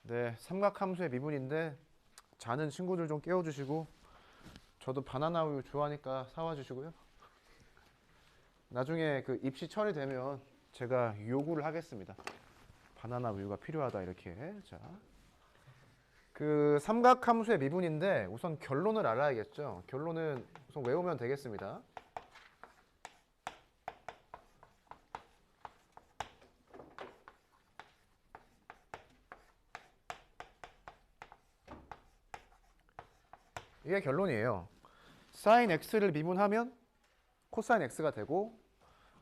네, 삼각함수의 미분인데 자는 친구들 좀 깨워주시고 저도 바나나 우유 좋아하니까 사와 주시고요. 나중에 그 입시 처리되면 제가 요구를 하겠습니다. 바나나 우유가 필요하다 이렇게. 자, 그 삼각함수의 미분인데 우선 결론을 알아야겠죠. 결론은 우선 외우면 되겠습니다. 이게 결론이에요. sin x를 미분하면 코사인 x가 되고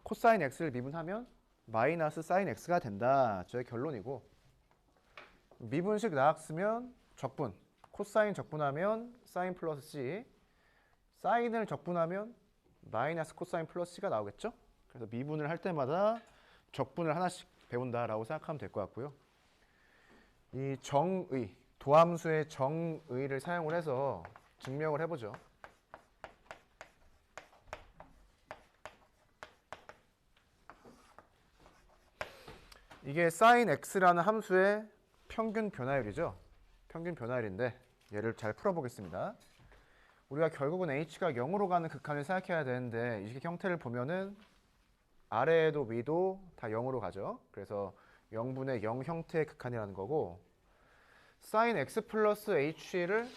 코사인 x를 미분하면 마이너스 sin x가 된다. 저의 결론이고 미분식 나왔으면 적분 코사인 적분하면 sin 플러스 c 사인을 적분하면 마이너스 코사인 플러스 c가 나오겠죠. 그래서 미분을 할 때마다 적분을 하나씩 배운다라고 생각하면 될 것 같고요. 이 정의 도함수의 정의를 사용을 해서 증명을 해보죠. 이게 sin x라는 함수의 평균 변화율이죠. 평균 변화율인데 얘를 잘 풀어보겠습니다. 우리가 결국은 h가 0으로 가는 극한을 생각해야 되는데 이 형태를 보면은 아래에도 위도 다 0으로 가죠. 그래서 0분의 0 형태의 극한이라는 거고 sin x 플러스 h를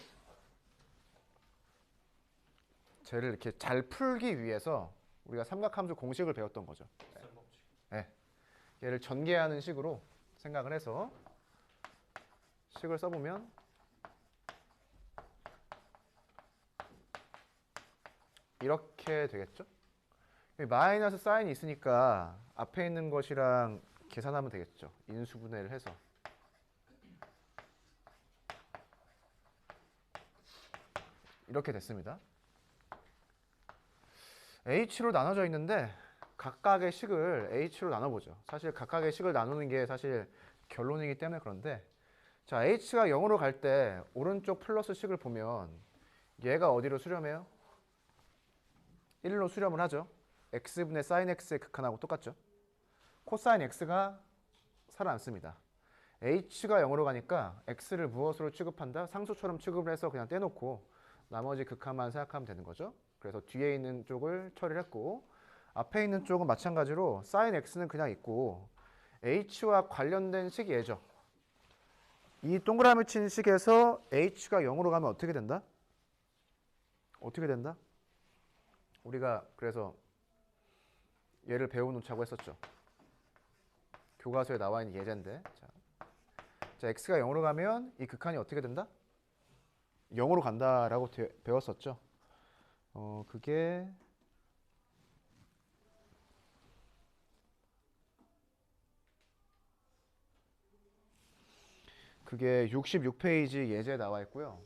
쟤를 이렇게 잘 풀기 위해서 우리가 삼각함수 공식을 배웠던 거죠. 네. 얘를 전개하는 식으로 생각을 해서 식을 써보면 이렇게 되겠죠. 마이너스 사인이 있으니까 앞에 있는 것이랑 계산하면 되겠죠. 인수분해를 해서 이렇게 됐습니다. h로 나눠져 있는데 각각의 식을 h로 나눠보죠. 사실 각각의 식을 나누는 게 사실 결론이기 때문에 그런데 자, h가 0으로 갈 때 오른쪽 플러스 식을 보면 얘가 어디로 수렴해요? 1로 수렴을 하죠. x분의 sin x의 극한하고 똑같죠. 코사인 x가 살아남습니다. h가 0으로 가니까 x를 무엇으로 취급한다? 상수처럼 취급을 해서 그냥 떼놓고 나머지 극한만 생각하면 되는 거죠. 그래서 뒤에 있는 쪽을 처리를 했고 앞에 있는 쪽은 마찬가지로 sin x는 그냥 있고 h와 관련된 식이 얘죠. 이 동그라미 친 식에서 h가 0으로 가면 어떻게 된다? 어떻게 된다? 우리가 그래서 얘를 배워놓자고 했었죠. 교과서에 나와 있는 예제인데 자, x가 0으로 가면 이 극한이 어떻게 된다? 0으로 간다라고 배웠었죠. 그게 그게 66페이지 예제에 나와 있고요.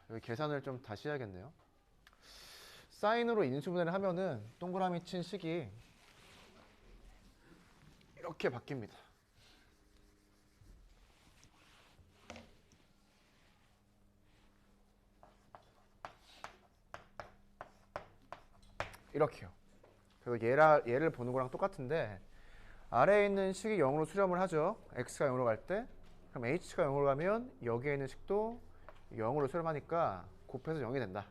여기 계산을 좀 다시 해야겠네요. 사인으로 인수분해를 하면은 동그라미 친 식이 이렇게 바뀝니다. 이렇게요. 그래서 얘를 보는 거랑 똑같은데 아래에 있는 식이 0으로 수렴을 하죠. x가 0으로 갈 때. 그럼 h가 0으로 가면 여기에 있는 식도 0으로 수렴하니까 곱해서 0이 된다.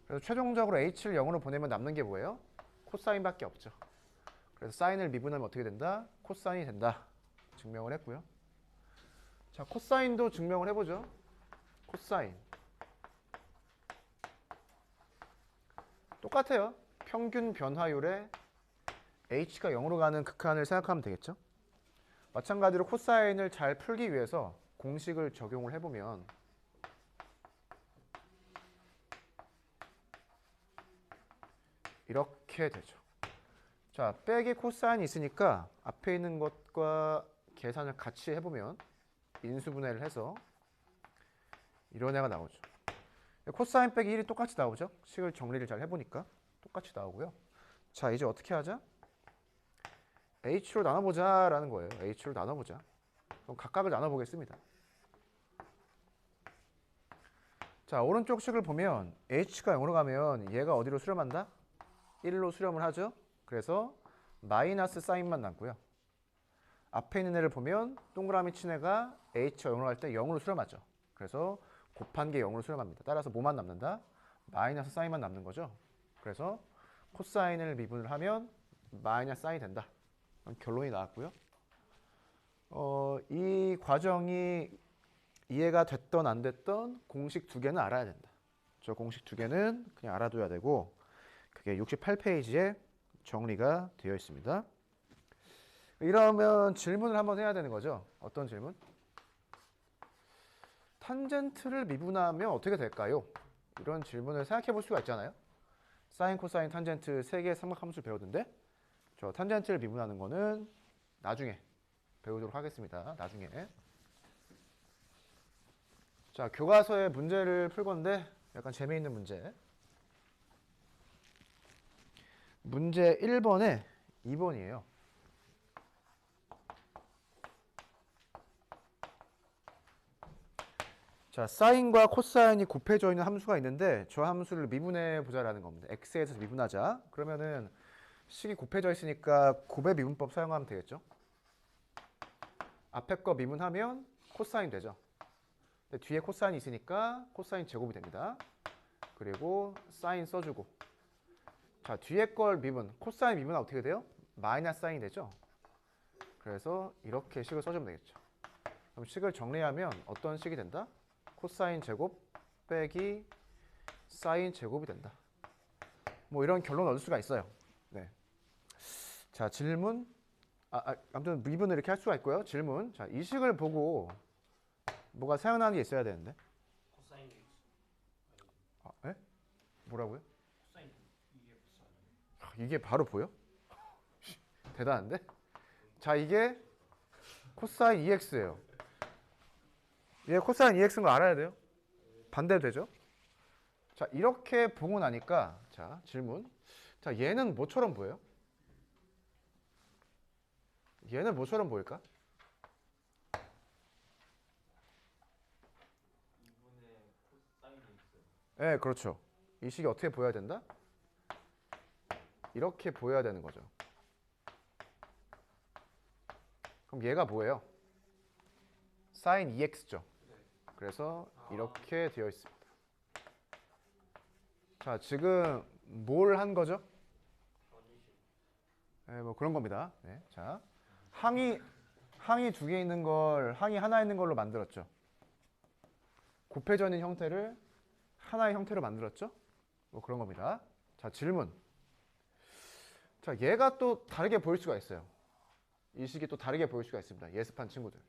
그래서 최종적으로 h를 0으로 보내면 남는 게 뭐예요? 코사인밖에 없죠. 그래서 사인을 미분하면 어떻게 된다? 코사인이 된다. 증명을 했고요. 자, 코사인도 증명을 해보죠. 코사인. 똑같아요. 평균 변화율에 h가 0으로 가는 극한을 생각하면 되겠죠. 마찬가지로 코사인을 잘 풀기 위해서 공식을 적용을 해보면 이렇게 되죠. 자, 빼기 코사인이 있으니까 앞에 있는 것과 계산을 같이 해보면 인수분해를 해서 이런 애가 나오죠. 코사인 빼기 1이 똑같이 나오죠. 식을 정리를 잘 해보니까 똑같이 나오고요. 자, 이제 어떻게 하자? h로 나눠보자 라는 거예요. h로 나눠보자. 그럼 각각을 나눠보겠습니다. 자, 오른쪽 식을 보면 h가 0으로 가면 얘가 어디로 수렴한다? 1로 수렴을 하죠. 그래서 마이너스 사인만 남고요. 앞에 있는 애를 보면 동그라미 친 애가 h가 0으로 갈 때 0으로 수렴하죠. 그래서 곱한 게 0으로 수렴합니다. 따라서 뭐만 남는다? 마이너스 사인만 남는 거죠. 그래서 코사인을 미분을 하면 마이너스 사인이 된다. 결론이 나왔고요. 이 과정이 이해가 됐던 안 됐던 공식 두 개는 알아야 된다. 저 공식 두 개는 그냥 알아둬야 되고 그게 68페이지에 정리가 되어 있습니다. 이러면 질문을 한번 해야 되는 거죠. 어떤 질문? 탄젠트를 미분하면 어떻게 될까요? 이런 질문을 생각해 볼 수가 있잖아요. 사인, 코사인, 탄젠트 세 개의 삼각함수 배우던데 저 탄젠트를 미분하는 거는 나중에 배우도록 하겠습니다. 나중에. 자, 교과서의 문제를 풀 건데 약간 재미있는 문제. 문제 1번에 2번이에요. 자, 사인과 코사인이 곱해져 있는 함수가 있는데 저 함수를 미분해 보자라는 겁니다. x에 대해서 미분하자. 그러면은 식이 곱해져 있으니까 곱의 미분법 사용하면 되겠죠. 앞에 거 미분하면 코사인 되죠. 근데 뒤에 코사인이 있으니까 코사인 제곱이 됩니다. 그리고 사인 써주고. 자, 뒤에 걸 미분, 코사인 미분하면 어떻게 돼요? 마이너스 사인이 되죠. 그래서 이렇게 식을 써주면 되겠죠. 그럼 식을 정리하면 어떤 식이 된다? 코사인 제곱 빼기 사인 제곱이 된다. 뭐 이런 결론 얻을 수가 있어요. 네. 자, 질문. 아무튼 미분을 이렇게 할 수가 있고요. 질문. 자, 이 식을 보고 뭐가 생각나는 게 있어야 되는데. 코사인 x. 예? 뭐라고요? 코사인 이게 이게 바로 보여? 대단한데? 자, 이게 코사인 2x예요. 얘 코사인 2x인 거 알아야 돼요. 반대도 되죠. 자, 이렇게 보고 나니까 자, 질문. 자, 얘는 뭐처럼 보여요? 얘는 뭐처럼 보일까? 2분의 코사인 x. 네, 그렇죠. 이 식이 어떻게 보여야 된다? 이렇게 보여야 되는 거죠. 그럼 얘가 뭐예요? 사인 2x죠. 그래서 이렇게 되어 있습니다. 자, 지금 뭘 한 거죠? 네, 뭐 그런 겁니다. 네, 자, 항이 두 개 있는 걸 항이 하나 있는 걸로 만들었죠. 곱해져 있는 형태를 하나의 형태로 만들었죠. 뭐 그런 겁니다. 자, 질문. 자, 얘가 또 다르게 보일 수가 있어요. 이 식이 또 다르게 보일 수가 있습니다. 예습한 친구들.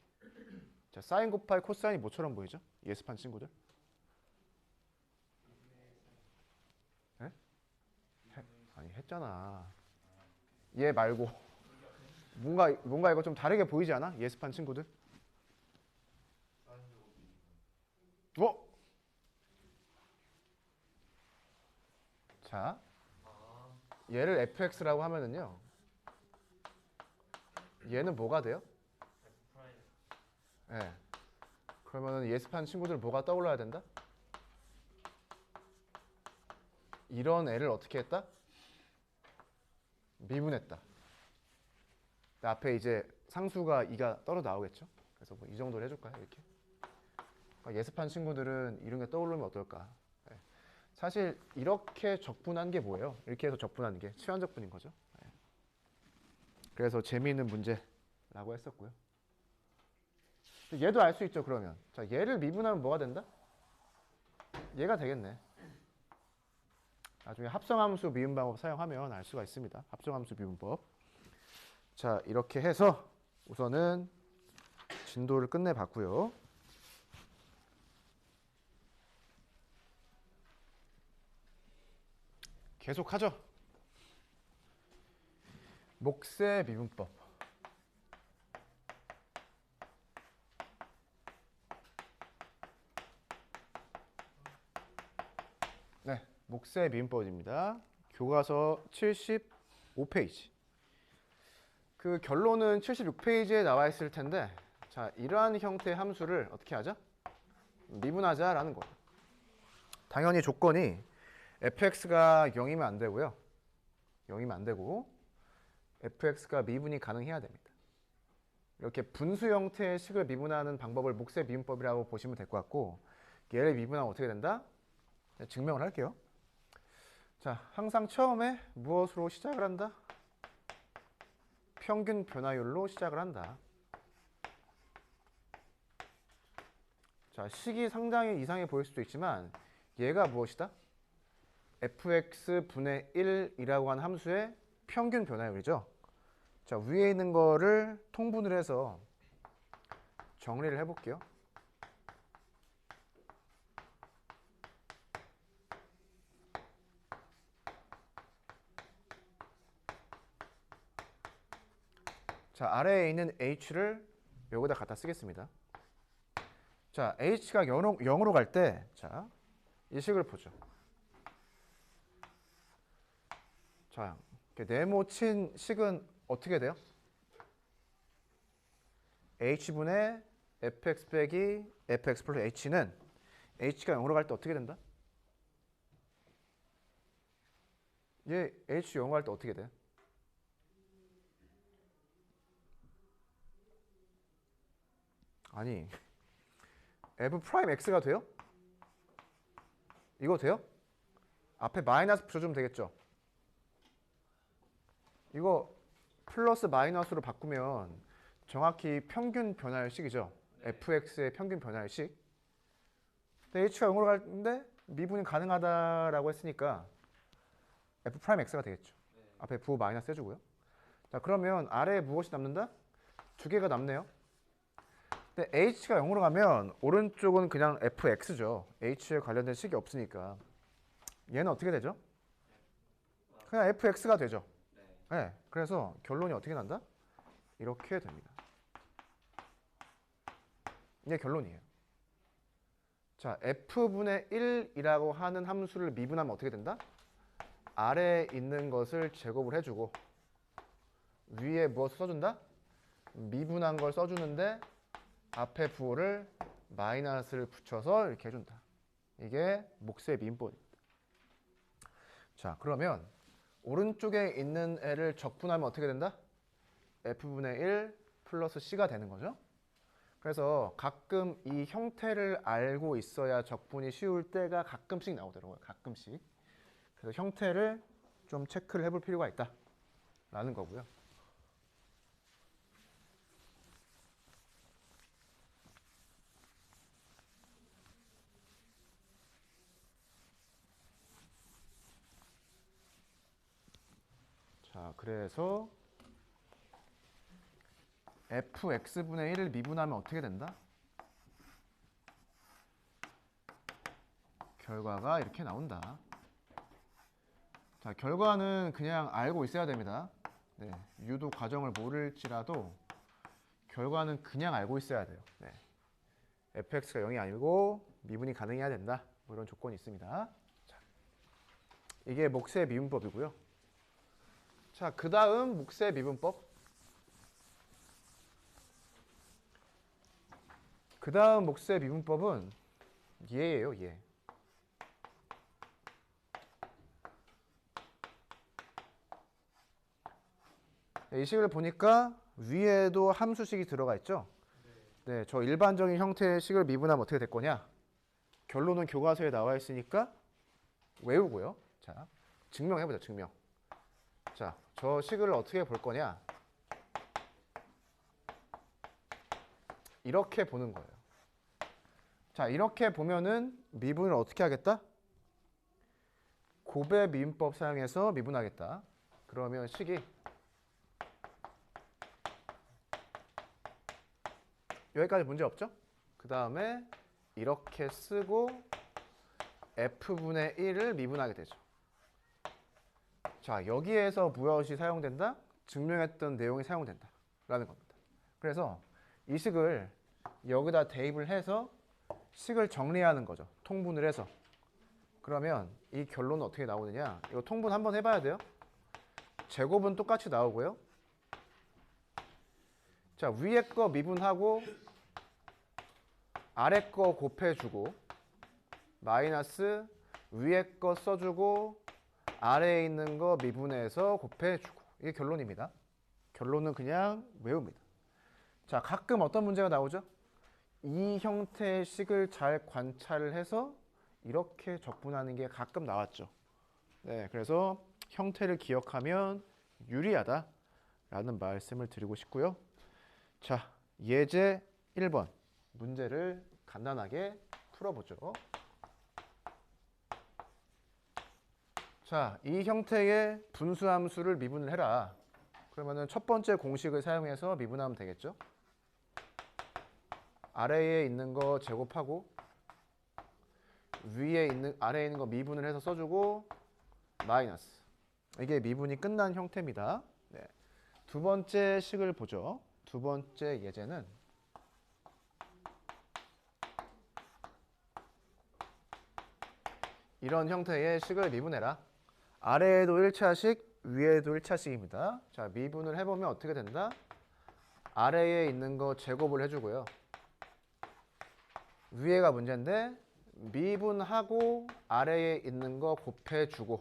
자, 사인 곱하기 코사인이 뭐처럼 보이죠? 예습한 친구들. 네? 아니, 했잖아. 얘 말고 뭔가 이거 좀 다르게 보이지 않아? 예습한 친구들. 어? 자, 얘를 fx라고 하면은요. 얘는 뭐가 돼요? 예. 네. 그러면은 예습한 친구들 뭐가 떠올라야 된다? 이런 애를 어떻게 했다? 미분했다. 앞에 이제 상수가 2가 떨어 나오겠죠? 그래서 뭐 이 정도로 해줄까요? 이렇게. 예습한 친구들은 이런 게 떠오르면 어떨까? 네. 사실 이렇게 적분한 게 뭐예요? 이렇게 해서 적분하는 게 치환적분인 거죠. 네. 그래서 재미있는 문제라고 했었고요. 얘도 알 수 있죠, 그러면. 자, 얘를 미분하면 뭐가 된다? 얘가 되겠네. 나중에 합성함수 미분 방법 사용하면 알 수가 있습니다. 합성함수 미분법. 자, 이렇게 해서 우선은 진도를 끝내봤고요. 계속하죠. 목세 미분법. 네, 목세 미분법입니다. 교과서 75페이지. 그 결론은 76페이지에 나와 있을 텐데, 자, 이러한 형태의 함수를 어떻게 하자? 미분하자라는 거예요. 당연히 조건이 fx가 0이면 안 되고요. 0이면 안 되고 fx가 미분이 가능해야 됩니다. 이렇게 분수 형태의 식을 미분하는 방법을 몫의 미분법이라고 보시면 될 것 같고, 얘를 미분하면 어떻게 된다? 증명을 할게요. 자, 항상 처음에 무엇으로 시작을 한다? 평균 변화율로 시작을 한다. 자, 식이 상당히 이상해 보일 수도 있지만 얘가 무엇이다? fx분의 1이라고 하는 함수의 평균 변화율이죠. 자, 위에 있는 거를 통분을 해서 정리를 해볼게요. 자, 아래에 있는 h를 여기다 갖다 쓰겠습니다. 자, h가 0으로 갈 때, 자, 이 식을 보죠. 자, 이렇게 네모친 식은 어떻게 돼요? h분의 fx 빼기 fx 플러스 h는 h가 0으로 갈 때 어떻게 된다? 얘 h 0으로 갈 때 어떻게 돼? 아니, f 프라임 x가 돼요? 이거 돼요? 앞에 마이너스 붙여주면 되겠죠? 이거 플러스 마이너스로 바꾸면 정확히 평균 변화율식이죠. fx의 평균 변화율식. 근데 h가 0으로 가는데 미분이 가능하다라고 했으니까 f 프라임 x가 되겠죠. 앞에 부 마이너스 해주고요. 자, 그러면 아래에 무엇이 남는다? 두 개가 남네요. 근데 h가 0으로 가면 오른쪽은 그냥 fx죠. h에 관련된 식이 없으니까. 얘는 어떻게 되죠? 그냥 fx가 되죠. 네, 그래서 결론이 어떻게 난다? 이렇게 됩니다. 이게 결론이에요. 자, f분의 1이라고 하는 함수를 미분하면 어떻게 된다? 아래에 있는 것을 제곱을 해주고 위에 무엇을 써준다? 미분한 걸 써주는데 앞에 부호를 마이너스를 붙여서 이렇게 해준다. 이게 몫의 미분법입니다. 자, 그러면 오른쪽에 있는 애를 적분하면 어떻게 된다? f분의 1 플러스 c가 되는 거죠. 그래서 가끔 이 형태를 알고 있어야 적분이 쉬울 때가 가끔씩 나오더라고요. 가끔씩. 그래서 형태를 좀 체크를 해볼 필요가 있다 라는 거고요. 자, 그래서 fx분의 1을 미분하면 어떻게 된다? 결과가 이렇게 나온다. 자, 결과는 그냥 알고 있어야 됩니다. 네, 유도 과정을 모를지라도 결과는 그냥 알고 있어야 돼요. 네. fx가 0이 아니고 미분이 가능해야 된다. 뭐 이런 조건이 있습니다. 자, 이게 몫의 미분법이고요. 자, 그 다음 몫의 미분법. 그 다음 몫의 미분법은 얘예요, 얘. 이 식을 보니까 위에도 함수식이 들어가 있죠? 네, 저 일반적인 형태의 식을 미분하면 어떻게 될 거냐? 결론은 교과서에 나와 있으니까 외우고요. 자, 증명해보자, 증명. 자, 저 식을 어떻게 볼 거냐? 이렇게 보는 거예요. 자, 이렇게 보면은 미분을 어떻게 하겠다? 곱의 미분법 사용해서 미분하겠다. 그러면 식이 여기까지 문제 없죠? 그 다음에 이렇게 쓰고 f분의 1을 미분하게 되죠. 자, 여기에서 무엇이 사용된다? 증명했던 내용이 사용된다 라는 겁니다. 그래서 이 식을 여기다 대입을 해서 식을 정리하는 거죠. 통분을 해서. 그러면 이 결론은 어떻게 나오느냐? 이거 통분 한번 해봐야 돼요. 제곱은 똑같이 나오고요. 자, 위에 거 미분하고 아래 거 곱해주고 마이너스 위에 거 써주고 아래에 있는 거 미분해서 곱해주고 이게 결론입니다. 결론은 그냥 외웁니다. 자, 가끔 어떤 문제가 나오죠? 이 형태의 식을 잘 관찰을 해서 이렇게 적분하는 게 가끔 나왔죠. 네, 그래서 형태를 기억하면 유리하다라는 말씀을 드리고 싶고요. 자, 예제 1번 문제를 간단하게 풀어보죠. 자, 이 형태의 분수함수를 미분을 해라. 그러면은 첫 번째 공식을 사용해서 미분하면 되겠죠. 아래에 있는 거 제곱하고 아래에 있는 거 미분을 해서 써주고 마이너스. 이게 미분이 끝난 형태입니다. 네. 두 번째 식을 보죠. 두 번째 예제는 이런 형태의 식을 미분해라. 아래에도 1차식, 위에도 1차식입니다. 자, 미분을 해보면 어떻게 된다? 아래에 있는 거 제곱을 해주고요. 위에가 문제인데 미분하고 아래에 있는 거 곱해주고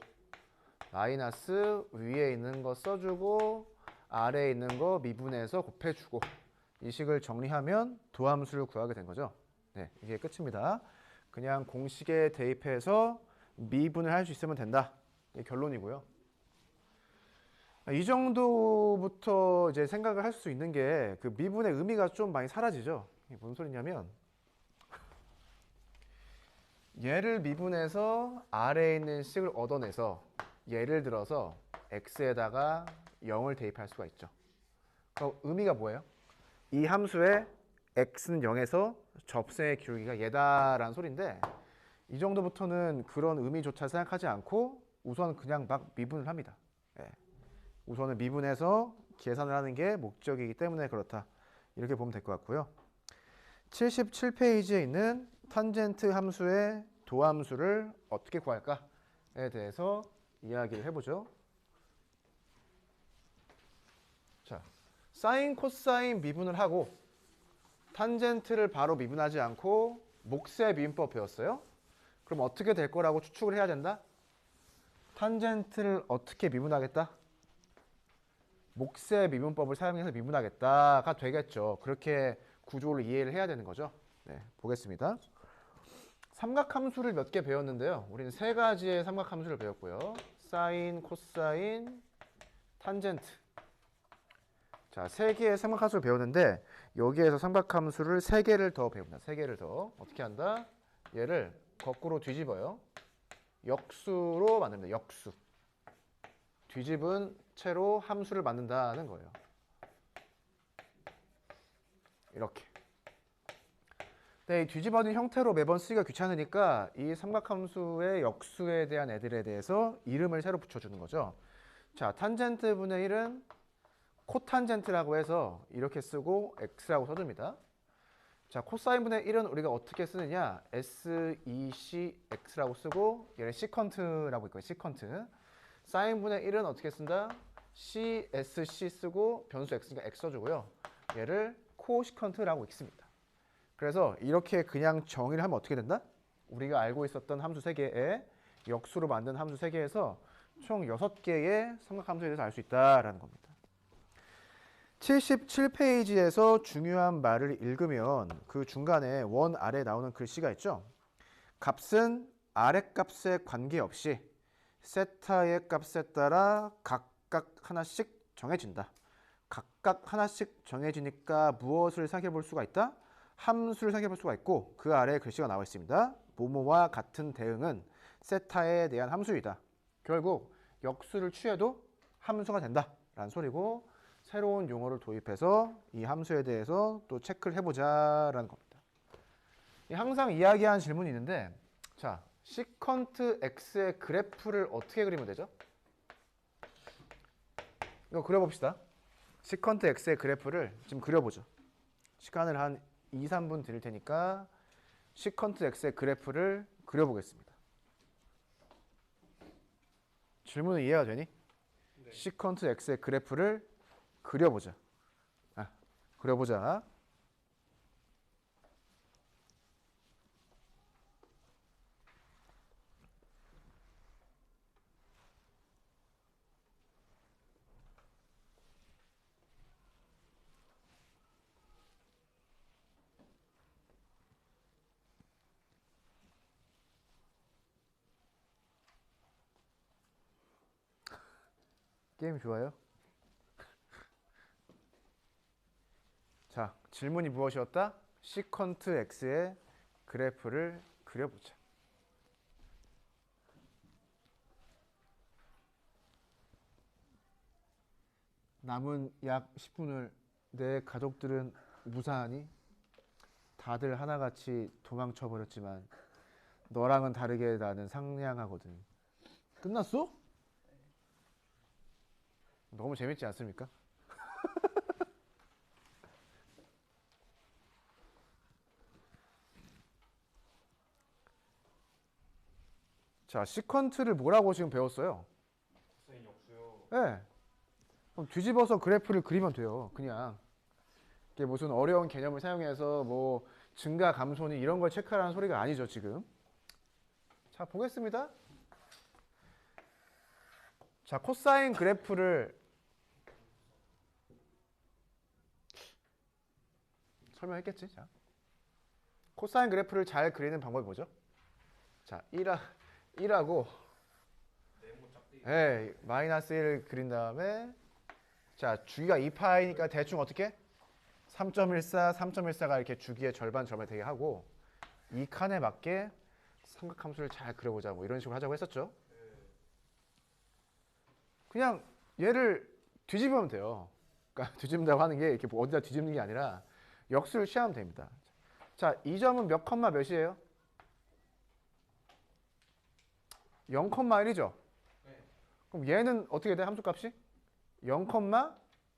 마이너스 위에 있는 거 써주고 아래에 있는 거 미분해서 곱해주고 이 식을 정리하면 도함수를 구하게 된 거죠. 네, 이게 끝입니다. 그냥 공식에 대입해서 미분을 할 수 있으면 된다. 이게 결론이고요. 이 정도부터 이제 생각을 할 수 있는 게 그 미분의 의미가 좀 많이 사라지죠. 이게 뭔 소리냐면 얘를 미분해서 아래에 있는 식을 얻어내서 예를 들어서 x에다가 0을 대입할 수가 있죠. 그럼 의미가 뭐예요? 이 함수의 x는 0에서 접선의 기울기가 얘다라는 소리인데 이 정도부터는 그런 의미조차 생각하지 않고 우선 그냥 막 미분을 합니다. 예. 우선은 미분해서 계산을 하는 게 목적이기 때문에 그렇다. 이렇게 보면 될 것 같고요. 77페이지에 있는 탄젠트 함수의 도함수를 어떻게 구할까에 대해서 이야기를 해보죠. 자, 사인, 코사인 미분을 하고 탄젠트를 바로 미분하지 않고 몫의 미분법 배웠어요. 그럼 어떻게 될 거라고 추측을 해야 된다? 탄젠트를 어떻게 미분하겠다? 몫의 미분법을 사용해서 미분하겠다가 되겠죠. 그렇게 구조를 이해를 해야 되는 거죠. 네, 보겠습니다. 삼각함수를 몇 개 배웠는데요. 우리는 세 가지의 삼각함수를 배웠고요. 사인, 코사인, 탄젠트. 자, 세 개의 삼각함수를 배웠는데 여기에서 삼각함수를 세 개를 더 배웁니다. 세 개를 더. 어떻게 한다? 얘를 거꾸로 뒤집어요. 역수로 만듭니다. 역수. 뒤집은 채로 함수를 만든다는 거예요. 이렇게. 네, 이 뒤집어진 형태로 매번 쓰기가 귀찮으니까 이 삼각함수의 역수에 대한 애들에 대해서 이름을 새로 붙여주는 거죠. 자, 탄젠트 분의 1은 코탄젠트라고 해서 이렇게 쓰고 x라고 써줍니다. 자, 코사인 분의 1은 우리가 어떻게 쓰느냐? secx라고 쓰고 얘는 시컨트라고 있고요. 시컨트. 사인 분의 1은 어떻게 쓴다? csc 쓰고 변수 x니까 x 써주고요. 얘를 코시컨트라고 읽습니다. 그래서 이렇게 그냥 정의를 하면 어떻게 된다? 우리가 알고 있었던 함수 3개에 역수로 만든 함수 3개에서 총 6개의 삼각함수에 대해서 알 수 있다라는 겁니다. 77페이지에서 중요한 말을 읽으면 그 중간에 원 아래 나오는 글씨가 있죠. 값은 아래 값에 관계없이 세타의 값에 따라 각각 하나씩 정해진다. 각각 하나씩 정해지니까 무엇을 생각해 볼 수가 있다? 함수를 생각해 볼 수가 있고 그 아래에 글씨가 나와 있습니다. 모모와 같은 대응은 세타에 대한 함수이다. 결국 역수를 취해도 함수가 된다라는 소리고 새로운 용어를 도입해서 이 함수에 대해서 또 체크를 해보자라는 겁니다. 항상 이야기하는 질문이 있는데 자, 시컨트 x의 그래프를 어떻게 그리면 되죠? 이거 그려봅시다. 시컨트 x의 그래프를 지금 그려보죠. 시간을 한 2, 3분 드릴 테니까 시컨트 x의 그래프를 그려보겠습니다. 질문은 이해가 되니? 네. 시컨트 x의 그래프를 그려보자. 그려보자. 게임 좋아요? 자, 질문이 무엇이었다? 시컨트 x의 그래프를 그려보자. 남은 약 10분을 내 가족들은 무사하니? 다들 하나같이 도망쳐버렸지만 너랑은 다르게 나는 상냥하거든. 끝났어? 너무 재밌지 않습니까? 자, 시컨트를 뭐라고 지금 배웠어요? 코사인 역수요. 네. 그럼 뒤집어서 그래프를 그리면 돼요. 그냥. 이게 무슨 어려운 개념을 사용해서 뭐 증가 감소니 이런 걸 체크하라는 소리가 아니죠, 지금. 자, 보겠습니다. 자, 코사인 그래프를 설명했겠지? 자. 코사인 그래프를 잘 그리는 방법이 뭐죠? 자, 1하고 네모 짝대기. 예, 마이너스 1을 그린 다음에 자, 주기가 2파이니까 대충 어떻게? 3.14, 3.14가 이렇게 주기의 절반 되게 하고 이 칸에 맞게 삼각함수를 잘 그려보자 뭐 이런 식으로 하자고 했었죠. 그냥 얘를 뒤집으면 돼요. 그러니까 뒤집는다고 하는 게 이렇게 뭐 어디다 뒤집는 게 아니라 역수를 취하면 됩니다. 자, 이 점은 몇 컴마 몇이에요? 0,1이죠. 네. 그럼 얘는 어떻게 돼? 함수값이? 0,1분의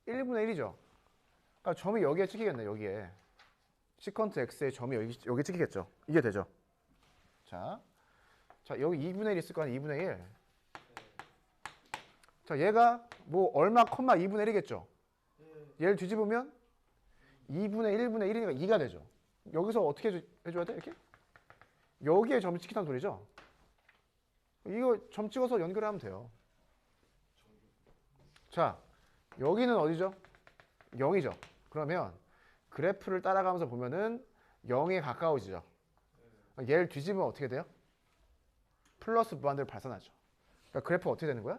1이죠. 그러니까 점이 여기에 찍히겠네. 여기에. 시컨트 x의 점이 여기 찍히겠죠. 이게 되죠. 자, 여기 2분의 1 있을 거 아니에요. 2분의 1. 자, 얘가 뭐 얼마 컴마 2분의 1이겠죠. 얘를 뒤집으면 2분의 1분의 1이니까 2가 되죠. 여기서 어떻게 해줘야 돼? 이렇게? 여기에 점이 찍힌다는 소리죠. 이거 점 찍어서 연결하면 돼요. 자, 여기는 어디죠? 0이죠. 그러면 그래프를 따라가면서 보면은 0에 가까워지죠. 얘를 뒤집으면 어떻게 돼요? 플러스 무한대로 발산하죠. 그러니까 그래프가 어떻게 되는 거야?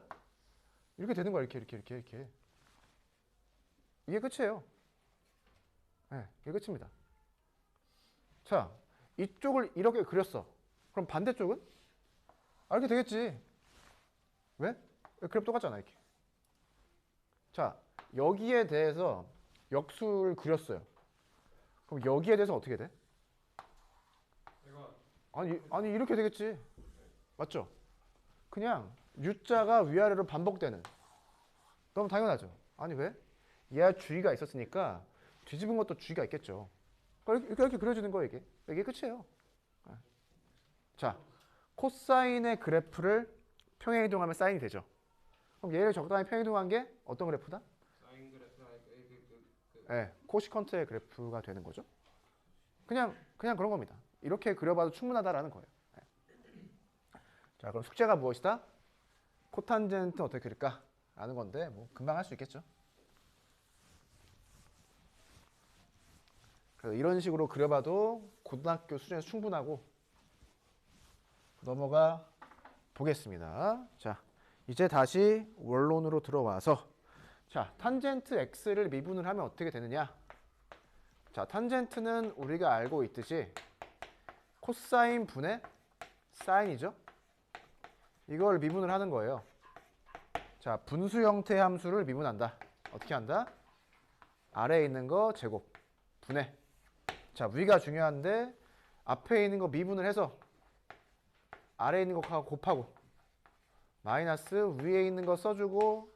이렇게 되는 거야. 이렇게. 이게 끝이에요. 네, 이게 끝입니다. 자, 이쪽을 이렇게 그렸어. 그럼 반대쪽은? 이렇게 되겠지. 왜? 그래프 똑같잖아, 이렇게. 자, 여기에 대해서 역수를 그렸어요. 그럼 여기에 대해서 어떻게 돼? 내가 아니 이렇게 되겠지. 맞죠? 그냥 U자가 위아래로 반복되는. 너무 당연하죠. 아니 왜? 얘가 주의가 있었으니까 뒤집은 것도 주의가 있겠죠. 그러니까 이렇게 그려지는 거예요, 이게. 이게 끝이에요. 자, 코사인의 그래프를 평행이동하면 사인이 되죠. 그럼 얘를 적당히 평행이동한 게 어떤 그래프다? 사인 그래프가 네, 코시컨트의 그래프가 되는 거죠. 그냥 그런 겁니다. 이렇게 그려봐도 충분하다라는 거예요. 네. 자, 그럼 숙제가 무엇이다? 코탄젠트 어떻게 그릴까? 라는 건데 뭐 금방 할 수 있겠죠. 그래서 이런 식으로 그려봐도 고등학교 수준에서 충분하고 넘어가 보겠습니다. 자, 이제 다시 원론으로 들어와서 자, 탄젠트 x를 미분을 하면 어떻게 되느냐? 자, 탄젠트는 우리가 알고 있듯이 코사인 분의 사인이죠. 이걸 미분을 하는 거예요. 자, 분수 형태의 함수를 미분한다. 어떻게 한다? 아래에 있는 거 제곱 분의. 자, 위가 중요한데 앞에 있는 거 미분을 해서 아래에 있는 거 곱하고 마이너스 위에 있는 거 써주고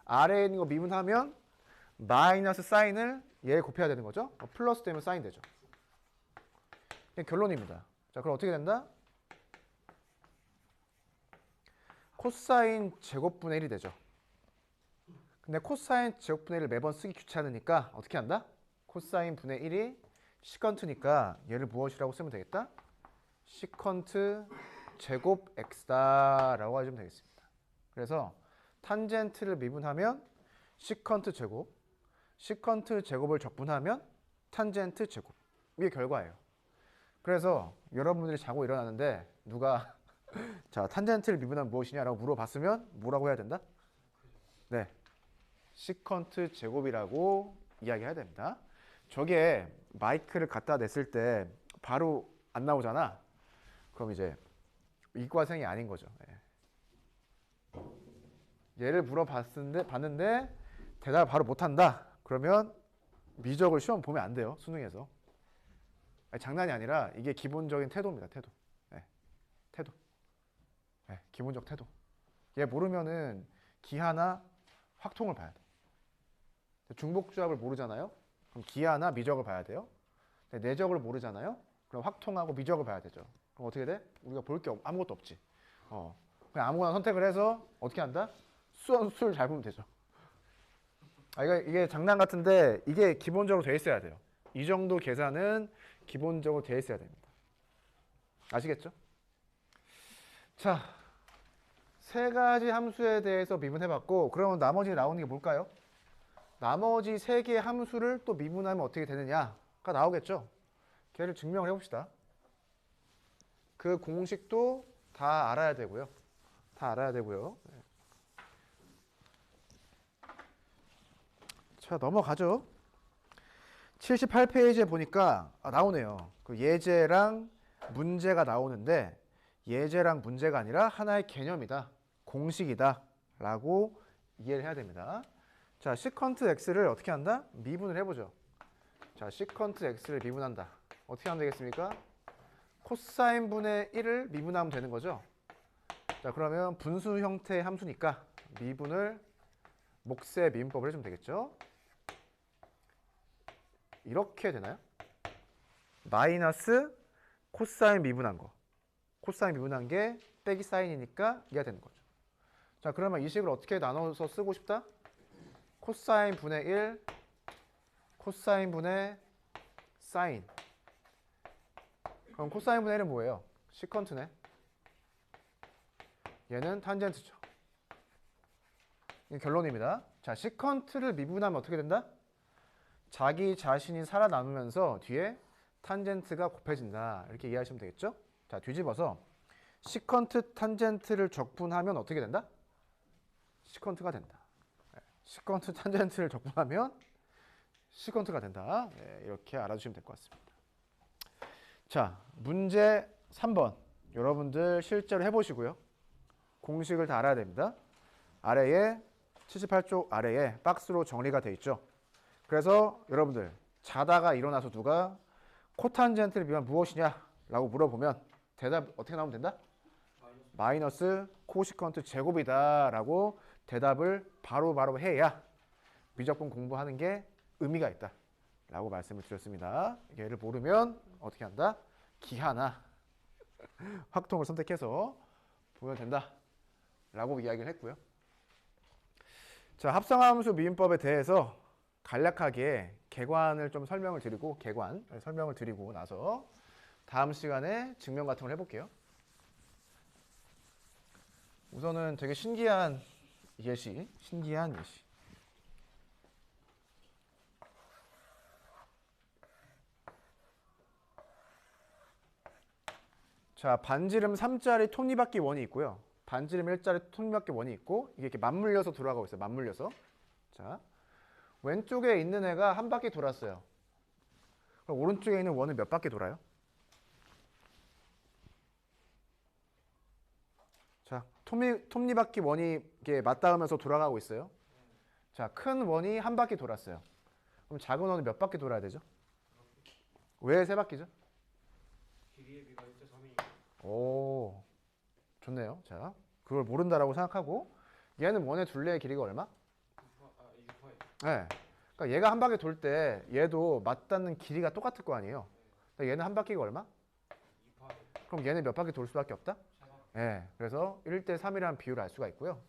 아래에 있는 거 미분하면 마이너스 사인을 얘 곱해야 되는 거죠. 플러스 되면 사인 되죠. 이게 결론입니다. 자, 그럼 어떻게 된다? 코사인 제곱분의 1이 되죠. 근데 코사인 제곱분의 1을 매번 쓰기 귀찮으니까 어떻게 한다? 코사인 분의 1이 시컨트니까 얘를 무엇이라고 쓰면 되겠다? 시컨트 제곱 x다라고 해주면 되겠습니다. 그래서 탄젠트를 미분하면 시컨트 제곱, 시컨트 제곱을 적분하면 탄젠트 제곱. 이게 결과예요. 그래서 여러분들이 자고 일어나는데 누가 자, 탄젠트를 미분하면 무엇이냐라고 물어봤으면 뭐라고 해야 된다? 네, 시컨트 제곱이라고 이야기해야 됩니다. 저게 마이크를 갖다 냈을 때 바로 안 나오잖아. 그럼 이제 이과생이 아닌 거죠. 얘를 봤는데 대답을 바로 못한다. 그러면 미적을 시험 보면 안 돼요. 수능에서. 아니, 장난이 아니라 이게 기본적인 태도입니다. 태도. 태도. 기본적 태도. 얘 모르면은 기하나 확통을 봐야 돼. 중복조합을 모르잖아요. 그럼 기하나 미적을 봐야 돼요. 내적을 모르잖아요. 그럼 확통하고 미적을 봐야 되죠. 그럼 어떻게 돼? 우리가 볼 게 아무것도 없지. 그냥 아무거나 선택을 해서 어떻게 한다? 수를 잘 보면 되죠. 이게 장난 같은데 이게 기본적으로 돼 있어야 돼요. 이 정도 계산은 기본적으로 돼 있어야 됩니다. 아시겠죠? 자, 세 가지 함수에 대해서 미분해봤고, 그러면 나머지 나오는 게 뭘까요? 나머지 세 개의 함수를 또 미분하면 어떻게 되느냐가 나오겠죠? 걔를 증명을 해봅시다. 그 공식도 다 알아야 되고요. 다 알아야 되고요. 자, 넘어가죠. 78페이지에 보니까 나오네요. 그 예제랑 문제가 나오는데 예제랑 문제가 아니라 하나의 개념이다. 공식이다. 라고 이해를 해야 됩니다. 자, 시컨트 x를 어떻게 한다? 미분을 해보죠. 자, 시컨트 x를 미분한다. 어떻게 하면 되겠습니까? 코사인 분의 1을 미분하면 되는 거죠. 자, 그러면 분수 형태의 함수니까 미분을 몫의 미분법을 해주면 되겠죠. 이렇게 되나요? 마이너스 코사인 미분한 거. 코사인 미분한 게 빼기 사인이니까 이해가 되는 거죠. 자, 그러면 이 식을 어떻게 나눠서 쓰고 싶다? 코사인 분의 1, 코사인 분의 사인. 그럼 코사인 분의 1은 뭐예요? 시컨트네. 얘는 탄젠트죠. 이게 결론입니다. 자, 시컨트를 미분하면 어떻게 된다? 자기 자신이 살아남으면서 뒤에 탄젠트가 곱해진다. 이렇게 이해하시면 되겠죠? 자, 뒤집어서 시컨트 탄젠트를 적분하면 어떻게 된다? 시컨트가 된다. 시컨트 탄젠트를 적분하면 시컨트가 된다. 이렇게 알아두시면 될 것 같습니다. 자, 문제 3번. 여러분들 실제로 해보시고요. 공식을 다 알아야 됩니다. 아래에 78쪽 아래에 박스로 정리가 돼 있죠. 그래서 여러분들 자다가 일어나서 누가 코탄젠트를 비하면 무엇이냐 라고 물어보면 대답 어떻게 나오면 된다? 마이너스 코시컨트 제곱이다 라고 대답을 바로 해야 미적분 공부하는 게 의미가 있다 라고 말씀을 드렸습니다. 얘를 모르면 어떻게 한다? 기하나 확통을 선택해서 보면 된다 라고 이야기를 했고요. 자, 합성함수 미분법에 대해서 간략하게 개관을 좀 설명을 드리고 설명을 드리고 나서 다음 시간에 증명 같은 걸 해볼게요. 우선은 되게 신기한 예시. 자, 반지름 3짜리 톱니바퀴 원이 있고요. 반지름 1짜리 톱니바퀴 원이 있고 이게 이렇게 맞물려서 돌아가고 있어요. 맞물려서. 자, 왼쪽에 있는 애가 한 바퀴 돌았어요. 그럼 오른쪽에 있는 원은 몇 바퀴 돌아요? 자, 톱니바퀴 원이 이렇게 맞닿으면서 돌아가고 있어요. 자, 큰 원이 한 바퀴 돌았어요. 그럼 작은 원은 몇 바퀴 돌아야 되죠? 왜 세 바퀴죠? 길이의 비가 1.3이니까. 오, 좋네요. 자, 그걸 모른다라고 생각하고 얘는 원의 둘레의 길이가 얼마? 2파이. 네. 그러니까 얘가 한 바퀴 돌 때 얘도 맞닿는 길이가 똑같을 거 아니에요. 그러니까 얘는 한 바퀴가 얼마? 2파이. 그럼 얘는 몇 바퀴 돌 수밖에 없다? 4바. 네. 그래서 1대3이라는 비율을 알 수가 있고요.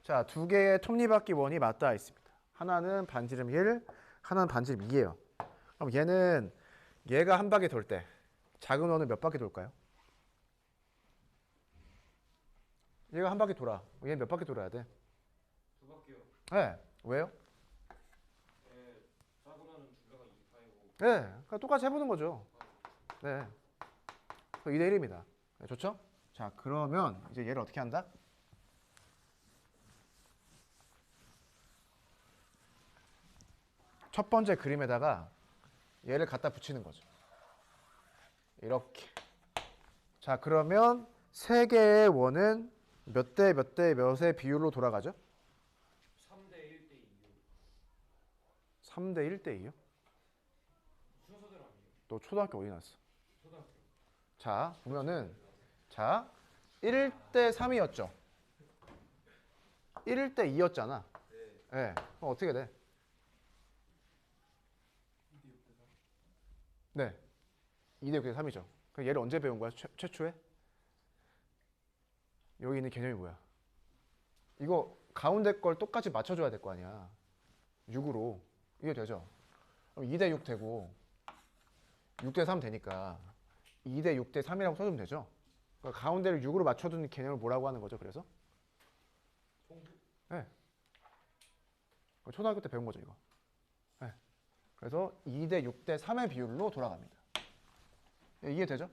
자, 두 개의 톱니바퀴 원이 맞닿아 있습니다. 하나는 반지름 1, 하나는 반지름 2예요. 그럼 얘가 한 바퀴 돌 때 작은 원은 몇 바퀴 돌까요? 얘가 한 바퀴 돌아. 얘는 몇 바퀴 돌아야 돼? 2바퀴요. 네. 왜요? 작으면 둘레가 2파이고. 네. 그러니까 똑같이 해보는 거죠. 네. 2대1입니다. 네, 좋죠? 자, 그러면 이제 얘를 어떻게 한다? 첫 번째 그림에다가 얘를 갖다 붙이는 거죠. 이렇게. 자, 그러면 세 개의 원은 몇 대 몇 대 몇의 비율로 돌아가죠? 3대 1대 2요. 3대 1대 2요? 순서대로 아니에요? 너 초등학교 어디 나왔어? 초등학교. 자, 보면은 자, 1대 3이었죠. 1대 2였잖아. 네. 그럼 어떻게 돼? 네. 2대 6대 3이죠. 그럼 얘를 언제 배운 거야? 최초에? 여기 있는 개념이 뭐야? 이거 가운데 걸 똑같이 맞춰줘야 될 거 아니야. 6으로. 이게 되죠? 그럼 2대 6 되고 6대 3 되니까 2대 6대 3이라고 써주면 되죠? 그러니까 가운데를 6으로 맞춰둔 개념을 뭐라고 하는 거죠? 그래서? 네. 초등학교 때 배운 거죠, 이거. 네. 그래서 2대 6대 3의 비율로 돌아갑니다. 이해되죠?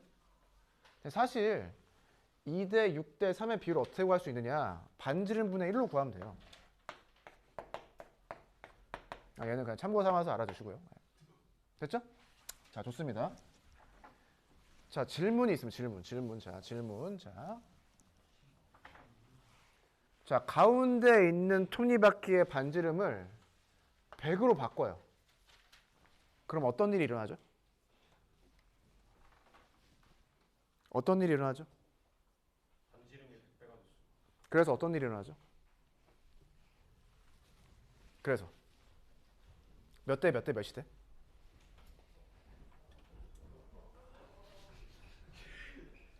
사실 2대 6대 3의 비율을 어떻게 구할 수 있느냐? 반지름분의 1로 구하면 돼요. 얘는 그냥 참고 삼아서 알아두시고요. 됐죠? 자, 좋습니다. 자, 질문이 있으면 질문. 자, 가운데 있는 톱니바퀴의 반지름을 100으로 바꿔요. 그럼 어떤 일이 일어나죠? 어떤 일이 일어나죠? 반지름이 100배가 됐어. 그래서 어떤 일이 일어나죠? 그래서 몇 대 몇 대 몇이 돼?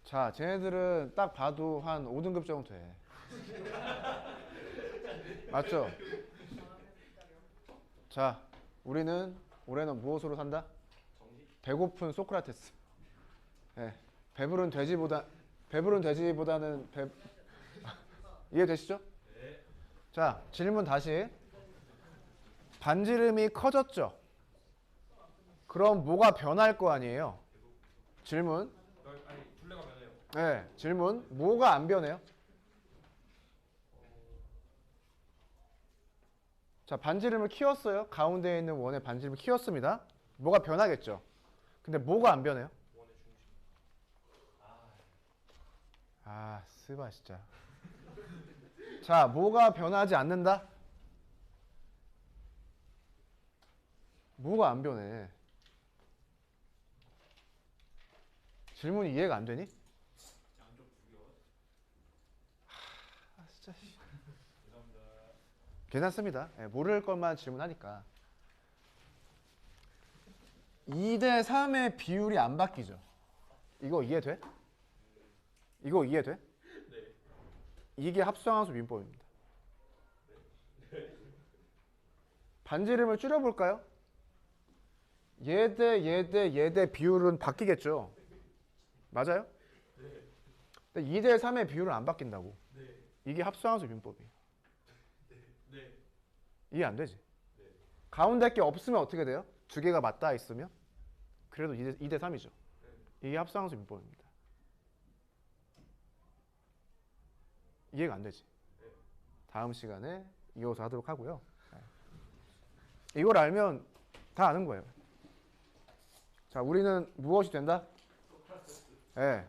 자, 쟤네들은 딱 봐도 한 5등급 정도 돼. 맞죠? 자, 우리는 올해는 무엇으로 산다? 배고픈 소크라테스. 네, 배부른 돼지보다는 이해되시죠? 네. 자, 질문 다시. 반지름이 커졌죠? 그럼 뭐가 변할 거 아니에요? 질문. 아니 둘레가 변해요. 네, 질문. 뭐가 안 변해요? 자, 반지름을 키웠어요. 가운데에 있는 원의 반지름을 키웠습니다. 뭐가 변하겠죠? 근데 뭐가 안 변해요? 원의 중심. 아, 쓰바 진짜. 자, 뭐가 변하지 않는다? 뭐가 안 변해? 질문이 이해가 안 되니? 양쪽 두 개. 아, 진짜. 괜찮습니다. 예, 모를 것만 질문하니까. 2대 3의 비율이 안 바뀌죠. 이거 이해돼? 이거 이해돼? 네. 이게 합성함수 민법입니다. 반지름을 줄여볼까요? 얘대 비율은 바뀌겠죠. 맞아요? 근데 2대 3의 비율은 안 바뀐다고. 이게 합성함수 민법이에요. 이해 안 되지? 가운데 게 없으면 어떻게 돼요? 두 개가 맞닿아 있으면? 그래도 2대 3이죠. 이게 합성함수 민법입니다. 이해가 안 되지? 다음 시간에 이어서 하도록 하고요. 이걸 알면 다 아는 거예요. 자, 우리는 무엇이 된다? 예.